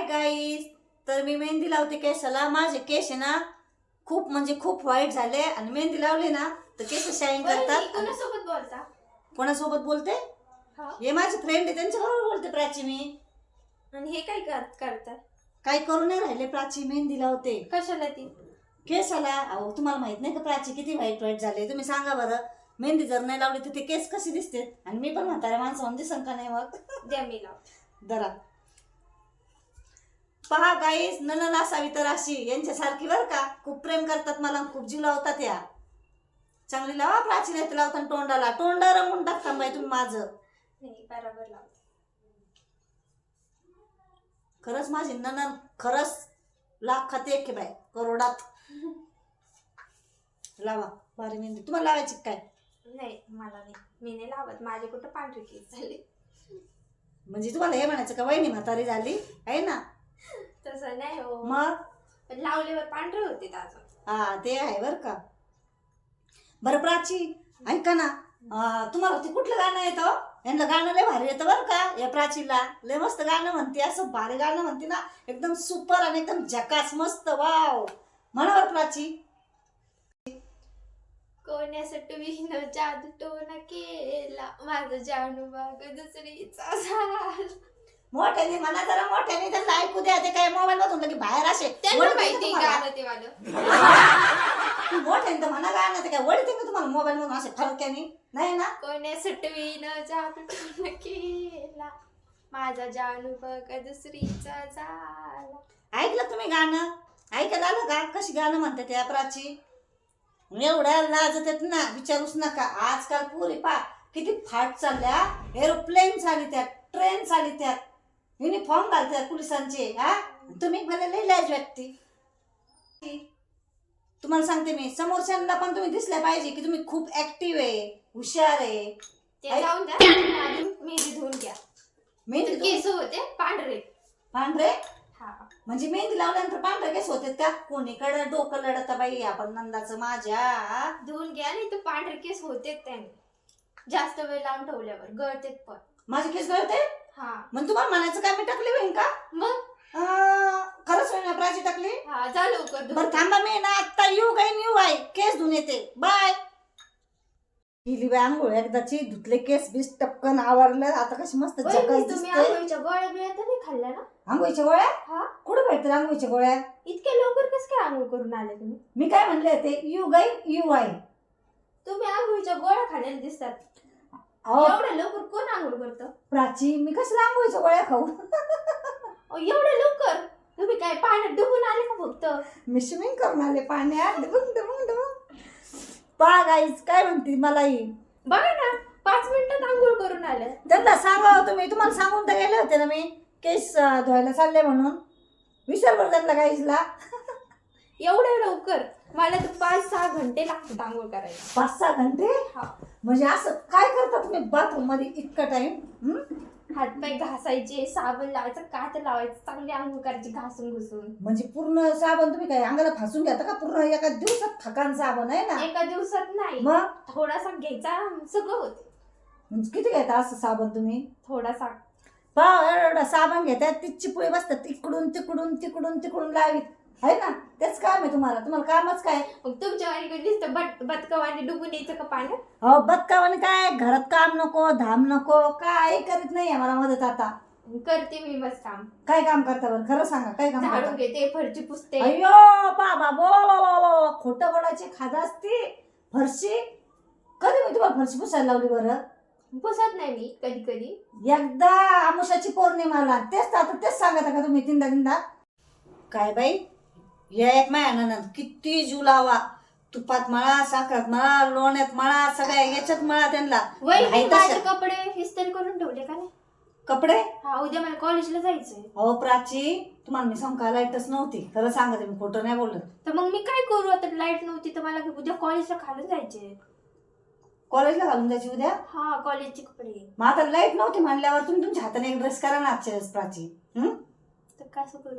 गाईस, तर मी मेहंदी लावते केसाला. माझे केस आहे ना खूप म्हणजे खूप व्हाईट झाले आणि मेहंदी लावली ना तर केस शाईन करतात. कोणासोबत बोलता? कोणासोबत बोलते? हे माझे फ्रेंड आहे, त्यांच्याबरोबर बोलते प्राची मी. आणि हे काय करताय? काय करू नाही राहिले प्राची, मेहंदी लावते. कशाला ती? केसाला. अहो तुम्हाला माहित नाही का प्राची किती व्हाईट व्हाईट झाले? तुम्ही सांगा बरं, मेहंदी जर नाही लावली तर ते केस कसे दिसते? आणि मी पण म्हाताऱ्या माणसावर दिसन का नाही? मग द्या मी लावते. जरा पहा गाईस, नणन असावी तर अशी यांच्यासारखी बर का. खूप प्रेम करतात मला, खूप जीव लावतात. या चांगली लावा प्राची, नाही तर लावताना तोंडाला तोंड रंगून टाकता बाई तुम्ही माझं. नाही बरोबर लावते. खरंच माझी नणन खरंच लाखात एक आहे बाई, करोडात. लावा भारी मेहंदी. तुम्हाला लावायची काय? नाही मला नाही, मी नाही लावत. माझे कुठं पांढरे केस झाले? म्हणजे तुम्हाला हे म्हणायचं का वहिनी म्हातारी झाली आहे ना? तसं नाही हो, मग पण लावल्यावर पांढरे होते अजून. हा ते आहे बर का. बरं प्राची ऐका ना, तुम्हाला ते कुठलं गाणं येतं? यांना गाणं लय भारी येतं बरं का. या प्राचीला लय मस्त गाणं म्हणते, असं भारी गाणं म्हणते ना, एकदम सुपर आणि एकदम झकास मस्त. वाव म्हणा बरं प्राची. कोण्यासाठी विष्णू जादू टोना केला, माझा जानू बाग दुसरीचा झाला. मोठ्याने म्हणा जरा, मोठ्याने त्यांना ऐकू द्या. ते काय मोबाईल मधून लगे बाहेर असे त्यांना माहिती गाणं ते वालं. मोठ्याने तर म्हणा गाणं, ते काय वडते का तुम्हाला मोबाईल मधून असे फरक्याने? नाही ना. कोण्यासाठी विष्णू जादू टोना केला, माझा जानू बघ दुसरीचा झाला. ऐकलं तुम्ही गाणं? ऐकायला आलं का कशी गाणं म्हणते त्या प्राची? एवढ्या लाजत आहेत ना, विचारूच नका. आजकाल पुरी पा किती फाट चालल्या. एरोप्लेन चाली त्यात, ट्रेन चाली त्यात, युनिफॉर्म घालतात पोलिसांचे. हा तुम्ही मला लई लाज वाटते. तुम्हाला सांगते मी, समोरच्यांना पण तुम्ही दिसल्या पाहिजे की तुम्ही खूप ऍक्टिव्ह आहे, हुशार आहे. ते जाऊन द्या, मेहंदी धुवून घ्या. मेहंदी केस होते पांढरे. पांढरे हा म्हणजे मेहंदी लावल्यानंतर पांढरे केस होते त्या? कोणीकडे डोकं लढत बाई आपण नंदाचं माझ्या. धुवून घ्या, नाही तर पांढरे केस होते त्याने जास्त वेळ लावून ठेवल्यावर गळतेत पण. माझे केस गळते? हा मग तुम्हाला म्हणायचं काय मी टाकली होईन का? मग खरंच होईन प्राची टाकली? हा जा लवकर धुवून. बरं थांबा, मी ना आत्ता येऊ आहे केस धुवून येते. बाय. केली बाय आंघोळ एकदाची, धुतले केस बीस टपकन आवरलं. आता कशी मस्त वहिनी, जगायची तुम्ही दिसते. आंघोळीच्या गोळ्या बिळ्या तर नाही खाल्ल्या ना? आंघोळीच्या गोळ्या हा कुठं भेटतात? आंघोळीच्या गोळ्या इतक्या लवकर कसं काय आंघोळ करून आले तुम्ही? मी काय म्हणले ते यू आहे. तुम्ही आंघोळीच्या गोळ्या खाल्लेल्या दिसतात. अहो एवढ्या लवकर कोण आंघोळ करतं? प्राची, मी कसला आंघोळीच्या गोळ्या खाऊ? एवढ्या लवकर तुम्ही काय पाण्यात डुबून आले का फक्त? मी स्विमिंग करून आले पाण्यात. पा गाईज काय म्हणते मला ही. बघा ना, 5 मिनिटात आंघोळ करून आले. त्यांना सांगा तुम्ही, तुम्हाला सांगून तर गेले होते ना मी केस धुवायला चालले म्हणून. विसरवर त्यांना गाईजला. एवढ्या लवकर? मला तर 5-6 घंटे लागतात आंघोळ करायला. 5-6 घंटे? हा. म्हणजे असं काय करता तुम्ही बाथरूम मध्ये इतका टाइम? हातपाय घासायचे, साबण लावायचं, कात लावायचं, चांगली आंघोळ करायची घासून घुसून. म्हणजे पूर्ण साबण तुम्ही काय अंगाला फासून घेता का? पूर्ण एका दिवसात थकान साबण आहे ना? एका दिवसात नाही, मग थोडासा घ्यायचा, सगळं होते. म्हणजे किती घेता असं साबण तुम्ही? थोडासा. पाव एवढा साबण घेतात, ती चिपुळे बसतात इकडून तिकडून तिकडून तिकडून लावीत आहे ना. तेच काम आहे तुम्हाला. तुम्हाला कामच काय? मग तुमच्या वाणी नुसतं बदकवाणी डुबून यायचं का पाण्यात? हो बदकावाने काय, घरात काम नको, धाम नको, काय करीत नाही मला मदत आता. करते मी मस्त काम. काय काम करता बरं खरं सांगा, काय काम झाडून करता? घेते, फरची पुसते. अय्यो बाबा बोला खोटं बोलायचे खादा असते. फरशी कधी मी तुम्हाला फरशी पुसायला लावली बरं? पुसत नाही मी कधी कधी. एकदा आमुषाची पौर्णिमाला. तेच आता तेच सांगता का तुम्ही तीनदा? काय बाई, या एक मायानंद किती जीव लावा. तुपात मळा, साखरात मळा, लोण्यात मळा, सगळ्या याच्यात मळा त्यांना. वहिनी, नाही तसं. माझे कपडे इस्त्री करून ठेवले का नाही? कपडे? हा, उद्या मला कॉलेजला जायचंय. हो प्राची, तुम्हाला मी सांगा लाईटच नव्हती. खरं सांगते मी, खोटं नाही बोलत. तर मग मी काय करू आता? लाईट नव्हती तर मला उद्या कॉलेजला घालून जायचे. कॉलेजला घालून जायची उद्या? हा, कॉलेजचे कपडे. मग आता लाईट नव्हती म्हणल्यावर तुम्ही तुमच्या हाताने एक ड्रेस करा ना आजच्या वेळेस प्राची. तर कसं करू?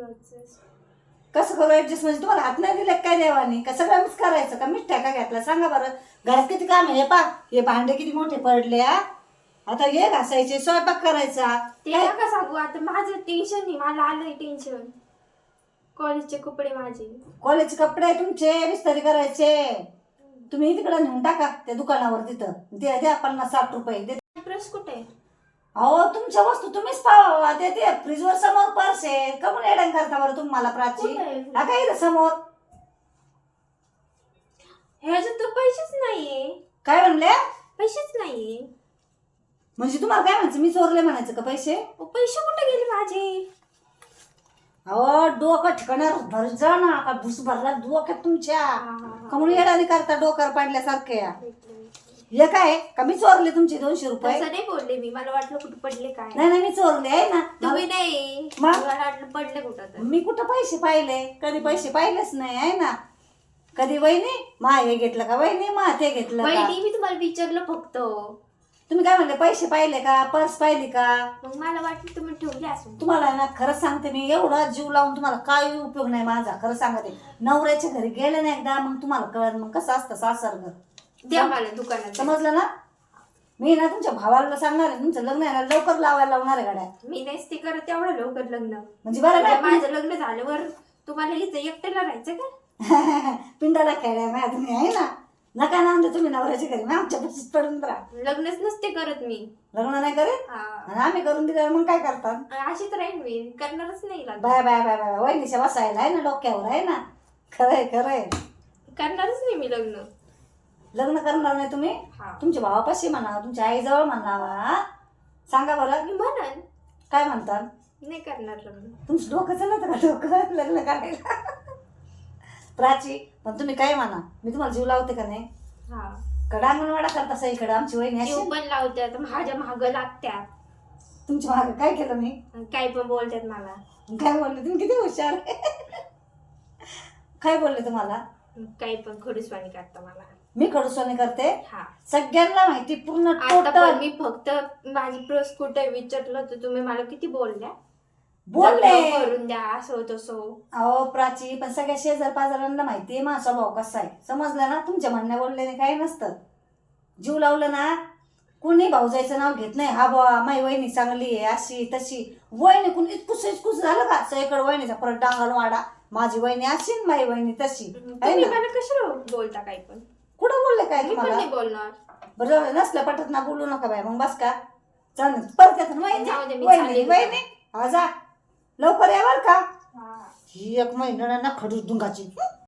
कसं करू ऍडजस्ट? म्हणजे तुम्हाला हात नाही दिले काय देवानी? का सगळं मीच करायचं का? मीच ठेका घेतला? सांगा बरं. घरात किती काम आहे? हे पा, हे भांडे किती मोठे पडले. आता हे घासायचे, स्वयंपाक करायचा. ते नका सांगू, आता माझं टेन्शन नाही, मला आलंय टेन्शन. कॉलेजचे कपडे माझे, कॉलेजचे कपडे तुमचे विस्तारी करायचे. तुम्ही तिकडे नेऊन टाका त्या दुकानावर, तिथं द्या 50-60 रुपये दे. पर्स कुठे आहे? अहो तुमच्या वस्तू तुम्हीच पाहा. ते फ्रीजवर समोर पर्स आहे. कमून एडन करता बरं तुम्हाला प्राची? कुठे आहे? हा काय इथं समोर? ह्याच्यात तर पैसेच नाहीये. काय म्हणले? पैसेच नाहीये. म्हणजे तुम्हाला काय म्हणायचं, मी चोरले म्हणायचं का पैसे? पैसे कुठे गेले माझे? अहो डोकं ठिकाणार भर जा ना, का भुस भरला डोक्यात तुमच्या. कमून एडाने करता डोक्यावर पाडल्यासारखे. हे काय का मी चोरले तुमचे 200 रुपये? तसं नाही बोलले मी, मला वाटलं कुठे पडले काय. नाही मी चोरले आहे ना. तुम्ही नाही, मग? मला वाटलं पडले कुठं तर. मी कुठं पैसे पाहिले? कधी पैसे पाहिलेच नाही आहे ना. कधी वहिनी मा हे घेतलं का, वहिनी मा ते घेतलं का? वहिनी मी तुम्हाला विचारलं फक्त. तुम्ही काय म्हणले, पैसे पाहिले का, पर्स पाहिली का? मग मला वाटलं तुम्ही ठेवले असून. तुम्हाला ना खरंच सांगते मी, एवढा जीव लावून तुम्हाला काही उपयोग नाही माझा. खरं सांगते, नवऱ्याच्या घरी गेले ना एकदा, मग तुम्हाला कळलं मग कसं असतं सासर घर. द्या मला दुकानात. समजलं ना? मी ना तुमच्या भावाला सांगणार आहे, तुमचं लग्न आहे ना लवकर लावायला लावणार आहे गाड्या. मी नाहीच ते करत एवढं लवकर लग्न. म्हणजे बरं काय माझं लग्न झाल्यावर तुम्हाला इथं एकट्याला राहायचं का? पिंडाला खेळाय माझ्या तुम्ही आहे ना. नका ना आमच्या तुम्ही नवऱ्याच्या घरी, मग आमच्या पशीच पडून राहा. लग्नच नसते करत मी. लग्न नाही करत? हा. आणि आम्ही करून दिल्यावर मग काय करतात? अशीच राहील मी, करणारच नाही लग्न. बाय बाय बाय बाय, वहिनीच्या बसायला आहे ना डोक्यावर आहे ना. खरंय खरंय, करणारच नाही मी लग्न. लग्न करणार नाही तुम्ही? हा. तुमच्या भावापाशी म्हणा, तुमच्या आईजवळ म्हणा. सांगा बरं मी म्हणाल काय म्हणतात. नाही करणार लग्न. तुमचं डोकं चालत का डोकं लग्न करायला? प्राची पण तुम्ही काय म्हणा, मी तुम्हाला जीव लावते का नाही? हा. कडांगणवाडा करता सईकडे आमची वहिनी जीव अशी. पण लावत्यात, माझ्या महाग लागत्यात, तुमच्या मागे काय केलं मी? काय पण बोलतात मला. काय बोलले तुम्ही? किती हुशार आहे. काय बोलले तुम्हाला? काही पण खडूसवाणी करता मला. मी खडूसवानी करते? हा. सगळ्यांना माहिती पूर्ण आता टोटल. पण मी फक्त माझी प्रस कुठे विचारलं तर तुम्ही मला किती बोलल्या. बोलले लग्न करून द्या असं तसं. अहो प्राची, पण सगळ्या शेजार पाजारांना माहितीये माझा स्वभाव कसा आहे. समजलं ना? तुमच्या म्हणण्या बोलल्याने काही नसतं. जीव लावलं ना, कुणी भाऊजाईचं नाव घेत नाही. हा बाबा माझी वहिनी चांगली आहे, अशी तशी. वहिनी कुणी इतकुस झालं का सईकडे वहिनीचा परत डांगण वाडा. माझी वहिनी अशी, माझी वहिनी तशी. तुम्ही मला कशाला बोलता काही पण? कुठं बोलले काय मी पण तुम्हाला? नाही बोलणार. बरं नसलं पटत ना बोलू नका बाय. मग बस का चालेल, परत येतात वहिनी जाऊ दे, मी वहिनी चालले. वहिनी. हा जा लवकर या बर का. हा. ही एक महिन्यानं खडूस दुंगाची.